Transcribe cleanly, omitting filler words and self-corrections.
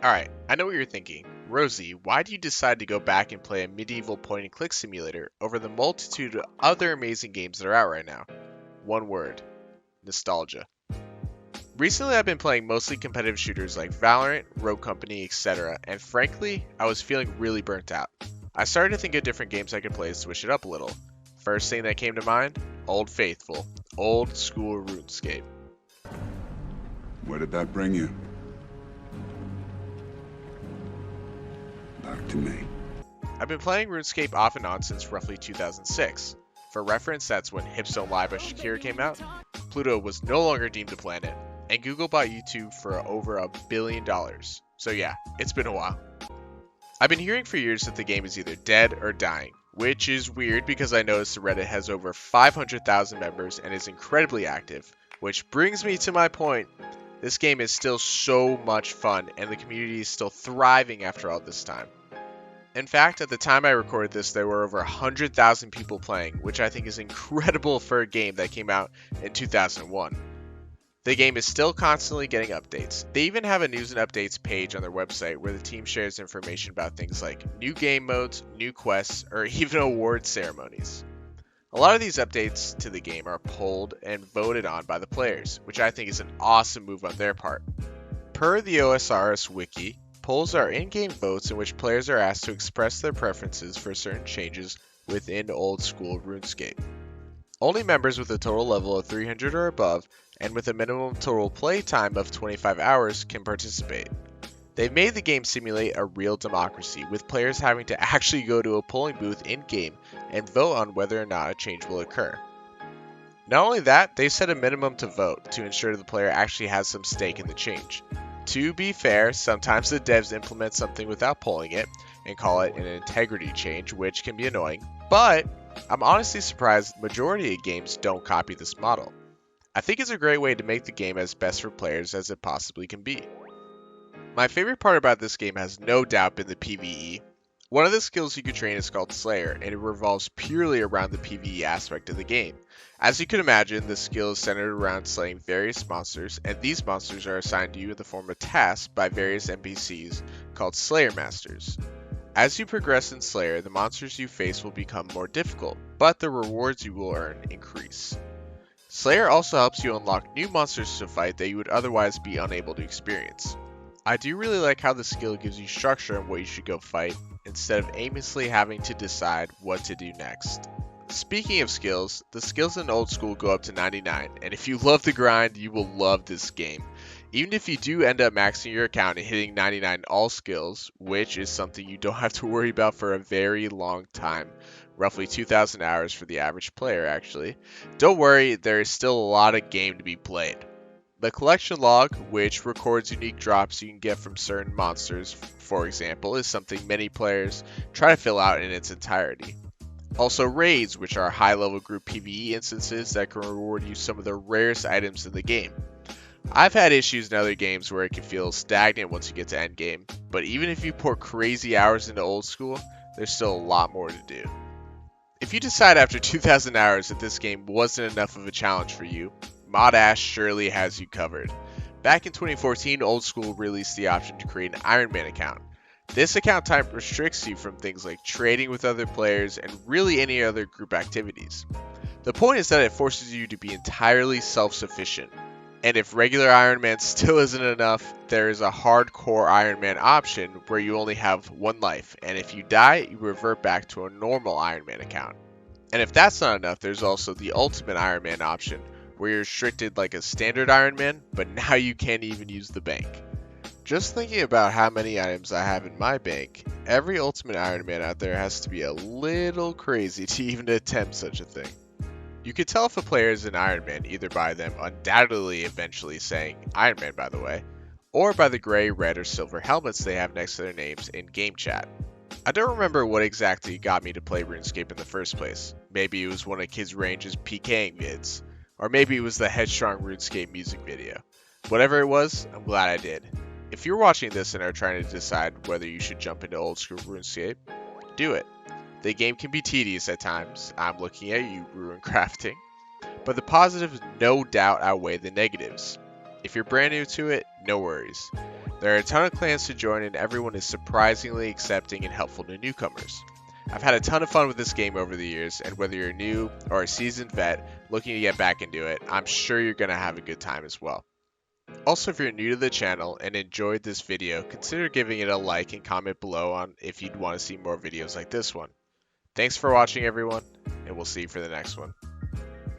Alright, I know what you're thinking. Rosey, why do you decide to go back and play a medieval point and click simulator over the multitude of other amazing games that are out right now? One word: nostalgia. Recently, I've been playing mostly competitive shooters like Valorant, Rogue Company, etc., and frankly, I was feeling really burnt out. I started to think of different games I could play to switch it up a little. First thing that came to mind: Old Faithful, Old School Runescape. Where did that bring you? Back to me. I've been playing RuneScape off and on since roughly 2006. For reference, that's when Hips Don't Lie by Shakira came out, Pluto was no longer deemed a planet, and Google bought YouTube for over $1 billion. So yeah, it's been a while. I've been hearing for years that the game is either dead or dying, which is weird because I noticed the Reddit has over 500,000 members and is incredibly active, which brings me to my point. This game is still so much fun and the community is still thriving after all this time. In fact, at the time I recorded this, there were over 100,000 people playing, which I think is incredible for a game that came out in 2001. The game is still constantly getting updates. They even have a news and updates page on their website where the team shares information about things like new game modes, new quests, or even award ceremonies. A lot of these updates to the game are polled and voted on by the players, which I think is an awesome move on their part. Per the OSRS wiki, polls are in-game votes in which players are asked to express their preferences for certain changes within Old School Runescape. Only members with a total level of 300 or above, and with a minimum total play time of 25 hours, can participate. They've made the game simulate a real democracy, with players having to actually go to a polling booth in-game and vote on whether or not a change will occur. Not only that, they've set a minimum to vote to ensure the player actually has some stake in the change. To be fair, sometimes the devs implement something without polling it and call it an integrity change, which can be annoying, but I'm honestly surprised the majority of games don't copy this model. I think it's a great way to make the game as best for players as it possibly can be. My favorite part about this game has no doubt been the PvE. One of the skills you can train is called Slayer, and it revolves purely around the PvE aspect of the game. As you can imagine, the skill is centered around slaying various monsters, and these monsters are assigned to you in the form of tasks by various NPCs called Slayer Masters. As you progress in Slayer, the monsters you face will become more difficult, but the rewards you will earn increase. Slayer also helps you unlock new monsters to fight that you would otherwise be unable to experience. I do really like how the skill gives you structure on what you should go fight, instead of aimlessly having to decide what to do next. Speaking of skills, the skills in Old School go up to 99, and if you love the grind, you will love this game. Even if you do end up maxing your account and hitting 99 all skills, which is something you don't have to worry about for a very long time, roughly 2,000 hours for the average player actually, don't worry, there is still a lot of game to be played. The collection log, which records unique drops you can get from certain monsters, for example, is something many players try to fill out in its entirety. Also raids, which are high-level group PvE instances that can reward you some of the rarest items in the game. I've had issues in other games where it can feel stagnant once you get to endgame, but even if you pour crazy hours into Old School, there's still a lot more to do. If you decide after 2,000 hours that this game wasn't enough of a challenge for you, Mod Ash surely has you covered. Back in 2014, Old School released the option to create an Iron Man account. This account type restricts you from things like trading with other players and really any other group activities. The point is that it forces you to be entirely self-sufficient. And if regular Iron Man still isn't enough, there is a hardcore Iron Man option where you only have one life, and if you die, you revert back to a normal Iron Man account. And if that's not enough, there's also the Ultimate Iron Man option, where you're restricted like a standard Iron Man, but now you can't even use the bank. Just thinking about how many items I have in my bank, every Ultimate Iron Man out there has to be a little crazy to even attempt such a thing. You can tell if a player is an Iron Man either by them undoubtedly eventually saying Iron Man by the way, or by the gray, red, or silver helmets they have next to their names in game chat. I don't remember what exactly got me to play RuneScape in the first place. Maybe it was one of Kids Range's PKing vids, or maybe it was the Headstrong RuneScape music video. Whatever it was, I'm glad I did. If you're watching this and are trying to decide whether you should jump into Old School RuneScape, do it. The game can be tedious at times, I'm looking at you, Ruin Crafting, but the positives no doubt outweigh the negatives. If you're brand new to it, no worries. There are a ton of clans to join and everyone is surprisingly accepting and helpful to newcomers. I've had a ton of fun with this game over the years, and whether you're new or a seasoned vet looking to get back into it, I'm sure you're going to have a good time as well. Also, if you're new to the channel and enjoyed this video, consider giving it a like and comment below on if you'd want to see more videos like this one. Thanks for watching everyone, and we'll see you for the next one.